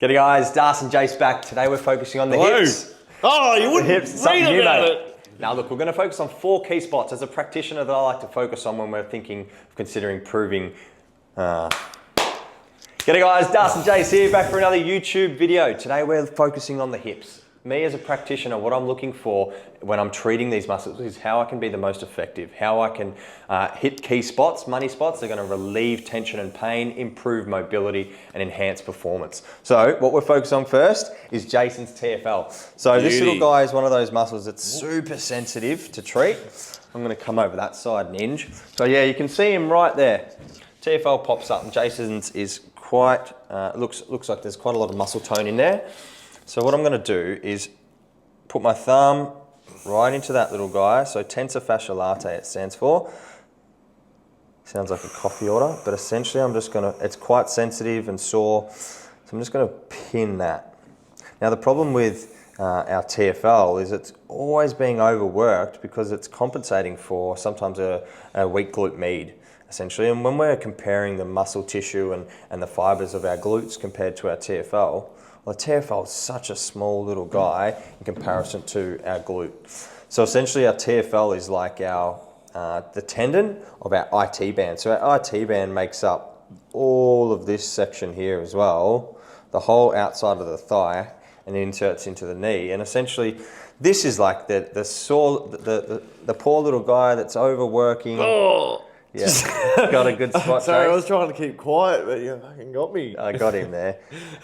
G'day guys, Darcy and Jace back. Today we're focusing on the hips. Oh, you wouldn't Hips, read something new, about mate. it. Now look, we're going to focus on 4 key spots as a practitioner that I like to focus on when we're thinking of considering proving. G'day guys, Darcy and Jace here, back for another YouTube video. Today we're focusing on the hips. Me as a practitioner, what I'm looking for when I'm treating these muscles is how I can be the most effective, how I can hit key spots, money spots. They're going to relieve tension and pain, improve mobility, and enhance performance. So what we're focused on first is Jason's TFL. So this little guy is one of those muscles that's super sensitive to treat. I'm going to come over that side, Ninja. So yeah, you can see him right there. TFL pops up, and Jason's is quite, looks like there's quite a lot of muscle tone in there. So what I'm going to do is put my thumb right into that little guy. So tensor fascia latae it stands for. Sounds like a coffee order, but essentially I'm just going to, it's quite sensitive and sore. So I'm just going to pin that. Now the problem with our TFL is it's always being overworked because it's compensating for sometimes a weak glute med, essentially. And when we're comparing the muscle tissue and the fibers of our glutes compared to our TFL, well, the TFL is such a small little guy in comparison to our glute. So essentially our TFL is like our the tendon of our IT band. So our IT band makes up all of this section here as well, the whole outside of the thigh, and it inserts into the knee. And essentially this is like the poor little guy that's overworking. Oh. Yeah, got a good spot. Sorry, Jace. I was trying to keep quiet, but you fucking got me. I got him there.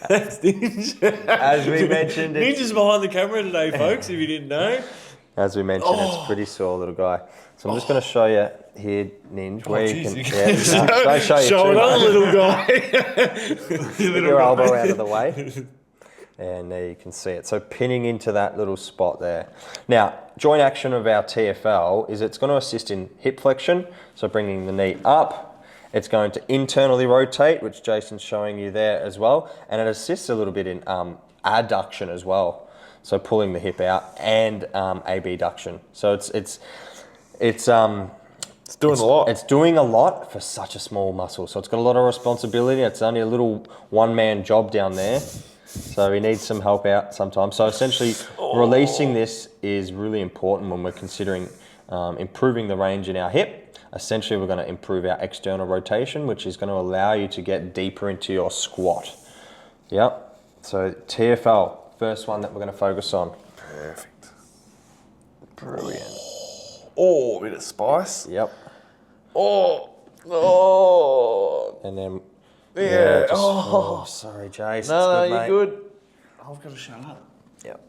That's Ninja. As we mentioned, Ninja's behind the camera today, folks, if you didn't know. As we mentioned, it's a pretty sore little guy. So I'm just going to show you here, Ninja, where you can. Yeah, no, don't show you Show too another much. little guy. Get your elbow out of the way. And there you can see it. So pinning into that little spot there. Now, joint action of our TFL is it's going to assist in hip flexion, so bringing the knee up. It's going to internally rotate, which Jason's showing you there as well. And it assists a little bit in adduction as well. So pulling the hip out and abduction. So it's doing a lot. It's doing a lot for such a small muscle. So it's got a lot of responsibility. It's only a little one-man job down there. So we need some help out sometimes. So essentially releasing this is really important when we're considering improving the range in our hip. Essentially we're going to improve our external rotation, which is going to allow you to get deeper into your squat. Yep. So TFL, first one that we're going to focus on. Perfect. Brilliant. Oh, a bit of spice. Yep. Oh. And then... Yeah. Oh, sorry, Jace. No, It's good, you're mate. good. I've got to shut up. Yep.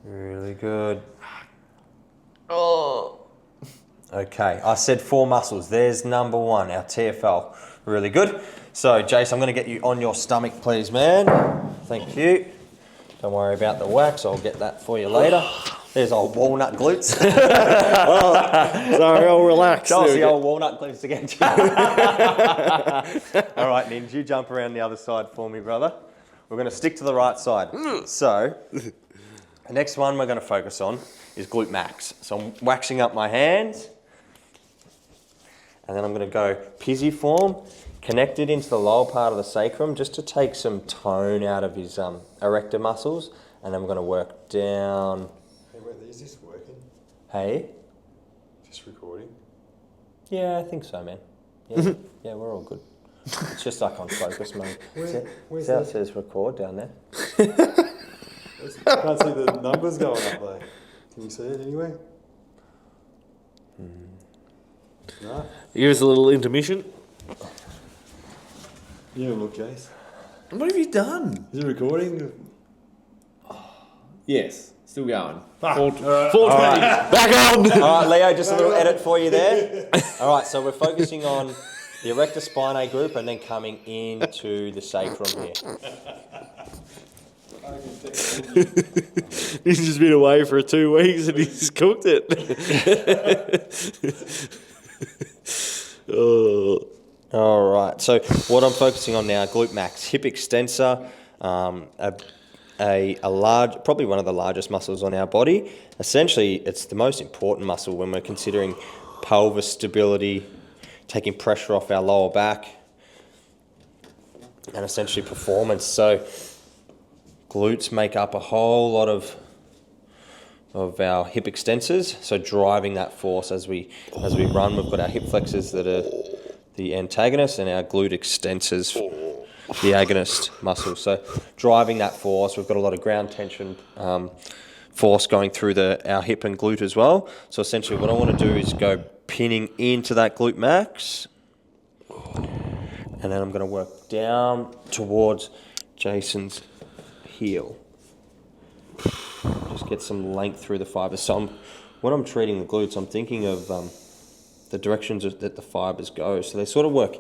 Really good. Oh. Okay, I said 4 muscles. There's number 1, our TFL. Really good. So, Jace, I'm going to get you on your stomach, please, man. Thank you. Don't worry about the wax. I'll get that for you later. There's old walnut glutes. Sorry, I'll relax. That's the old walnut glutes again. All right, Ninja, you jump around the other side for me, brother. We're going to stick to the right side. So, the next one we're going to focus on is glute max. So I'm waxing up my hands, and then I'm going to go pisiform, connected into the lower part of the sacrum just to take some tone out of his erector muscles, and then we're going to work down. Hey, wait, is this working? Hey? Just recording? Yeah, I think so, man. Yeah, yeah, we're all good. It's just like on focus mode. Where's See how it that? says record down there? I can't see the numbers going up though. Can you see it anyway? No? Give us a little intermission. You have a look, Jace. What have you done? Is it recording? Yes, still going. Fuck. 420. Back on. All right, Leo, just a little edit for you there. All right, so we're focusing on the erector spinae group and then coming into the sacrum here. He's just been away for 2 weeks and he's cooked it. Oh. All right, so what I'm focusing on now, glute max, hip extensor, a large, probably one of the largest muscles on our body. Essentially, it's the most important muscle when we're considering pelvis stability, taking pressure off our lower back, and essentially performance. So glutes make up a whole lot of our hip extensors. So driving that force as we run, we've got our hip flexors that are the antagonist and our glute extensors, the agonist muscles. So driving that force, we've got a lot of ground tension force going through our hip and glute as well. So essentially what I want to do is go pinning into that glute max, and then I'm going to work down towards Jason's heel. Just get some length through the fibers. So when I'm treating the glutes, I'm thinking of the directions that the fibers go. So they sort of work,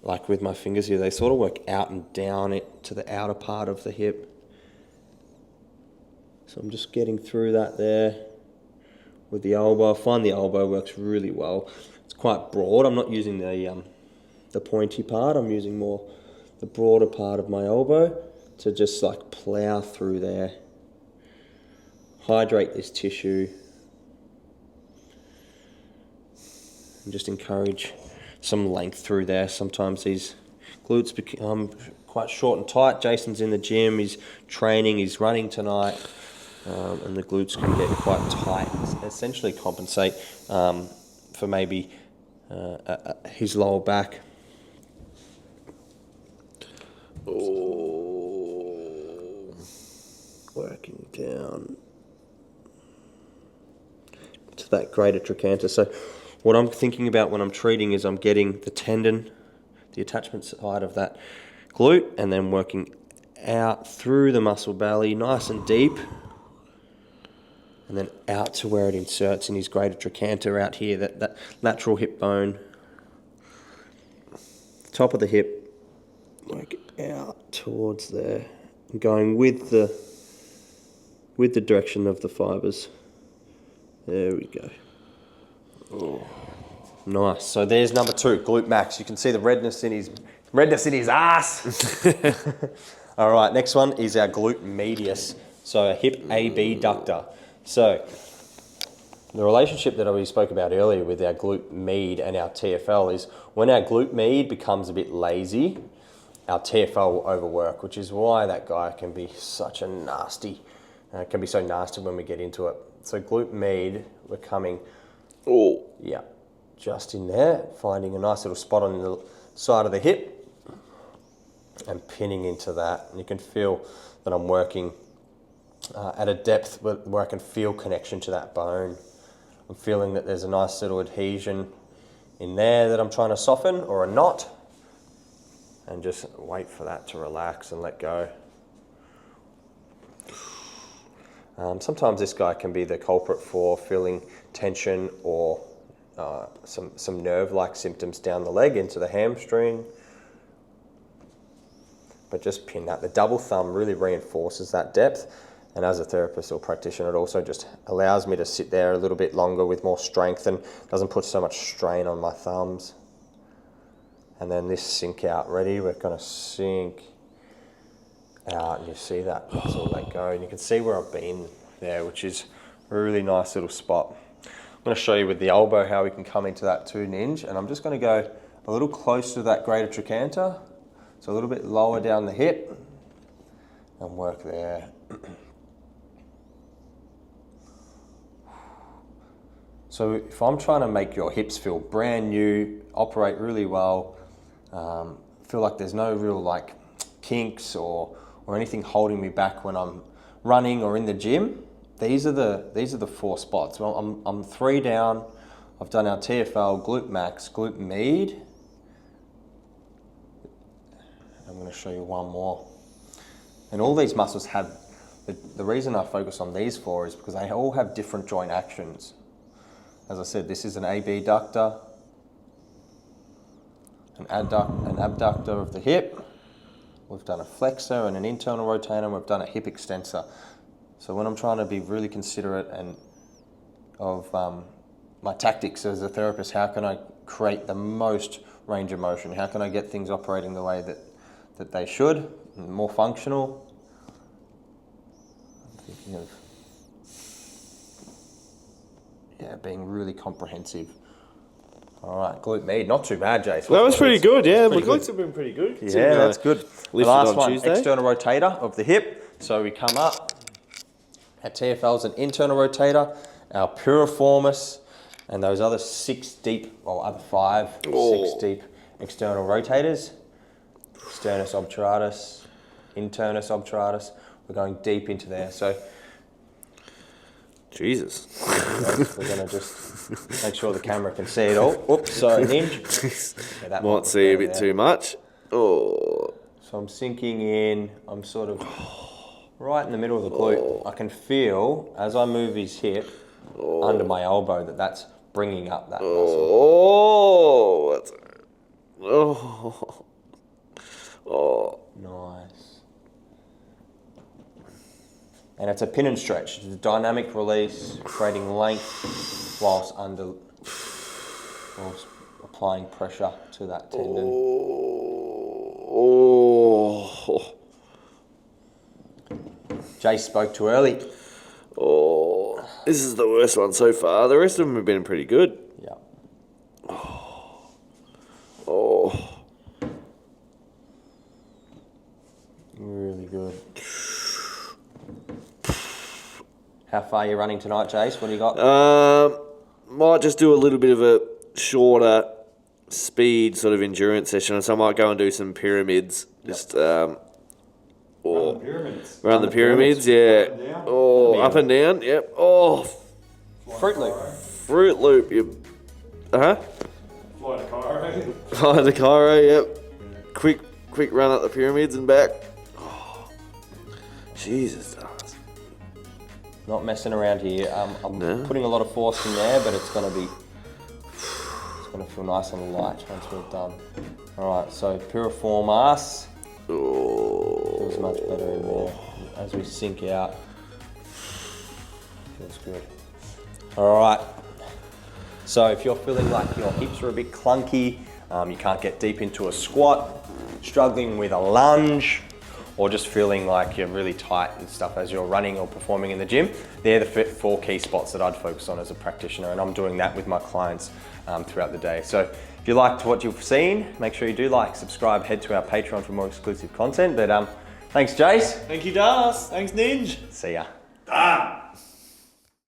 like with my fingers here, they sort of work out and down it to the outer part of the hip. So I'm just getting through that there with the elbow. I find the elbow works really well. It's quite broad. I'm not using the pointy part. I'm using more the broader part of my elbow to just like plow through there. Hydrate this tissue. And just encourage some length through there. Sometimes these glutes become quite short and tight. Jason's in the gym, he's training, he's running tonight, and the glutes can get quite tight. Essentially compensate for maybe his lower back. Working down to that greater trochanter. So what I'm thinking about when I'm treating is I'm getting the tendon, the attachment side of that glute, and then working out through the muscle belly, nice and deep, and then out to where it inserts in his greater trochanter out here, that lateral hip bone, top of the hip, work out towards there, and going with the direction of the fibers. There we go. Oh, nice. So there's number 2, glute max. You can see the redness in his ass. All right, next one is our glute medius. So a hip abductor. So the relationship that we spoke about earlier with our glute med and our TFL is when our glute med becomes a bit lazy, our TFL will overwork, which is why that guy can be such a nasty, can be so nasty when we get into it. So glute med, we're coming, just in there, finding a nice little spot on the side of the hip and pinning into that. And you can feel that I'm working at a depth where I can feel connection to that bone. I'm feeling that there's a nice little adhesion in there that I'm trying to soften, or a knot, and just wait for that to relax and let go. Sometimes this guy can be the culprit for feeling tension or some nerve-like symptoms down the leg into the hamstring. But just pin that. The double thumb really reinforces that depth. And as a therapist or practitioner, it also just allows me to sit there a little bit longer with more strength and doesn't put so much strain on my thumbs. And then this sink out. Ready? We're going to sink out, and you see that muscle let go, and you can see where I've been there, which is a really nice little spot. I'm going to show you with the elbow how we can come into that 2 ninja, and I'm just going to go a little closer to that greater trochanter, so a little bit lower down the hip, and work there. So if I'm trying to make your hips feel brand new, operate really well, feel like there's no real like kinks or anything holding me back when I'm running or in the gym, these are the 4 spots. Well, I'm 3 down. I've done our TFL, glute max, glute med. I'm going to show you one more. And all these muscles have, the reason I focus on these 4 is because they all have different joint actions. As I said, this is an abductor, an abductor of the hip. We've done a flexor and an internal rotator, and we've done a hip extensor. So when I'm trying to be really considerate and of my tactics as a therapist, how can I create the most range of motion? How can I get things operating the way that they should, more functional? I'm thinking of being really comprehensive All right, glute med. Not too bad, Jace. That was pretty good, yeah. My pretty good. glutes have been pretty good. Yeah, that's good. The lifted last on one, Tuesday. external rotator of the hip. So we come up. Our TFL is an internal rotator. Our piriformis, and those other 6 deep, or other 5, 6 deep external rotators. Sternus obturatus, internus obturatus. We're going deep into there. So Jesus. we're going to just make sure the camera can see it all. Oops, sorry, Ninja. Yeah, that Might see a bit too much. Oh. So I'm sinking in. I'm sort of right in the middle of the glute. I can feel, as I move his hip under my elbow, that's bringing up that muscle. Oh. That's, oh. Oh. Nice. And it's a pin and stretch. It's a dynamic release, creating length whilst applying pressure to that tendon. Oh. Jay spoke too early. Oh. This is the worst one so far. The rest of them have been pretty good. Yeah. Oh. Really good. How far are you running tonight, Jace? What do you got? Might just do a little bit of a shorter speed sort of endurance session. So I might go and do some pyramids. Just Run the pyramids. run the pyramids, yeah. Up and down. Oh, up and down, yep. Oh, Fruit Loop. Fruit Loop, you. Fly to Cairo. Fly the Cairo, yep. Quick run up the pyramids and back. Oh, Jesus, Dars. Not messing around here. I'm No. putting a lot of force in there, but it's going to feel nice and light once we're done. All right, so piriformis Oh. feels much better in there as we sink out. Feels good. All right. So if you're feeling like your hips are a bit clunky, you can't get deep into a squat, struggling with a lunge, or just feeling like you're really tight and stuff as you're running or performing in the gym, they're the 4 key spots that I'd focus on as a practitioner, and I'm doing that with my clients throughout the day. So if you liked what you've seen, make sure you do like, subscribe, head to our Patreon for more exclusive content. But thanks, Jace. Thank you, Dars. Thanks, Ninja. See ya. Done.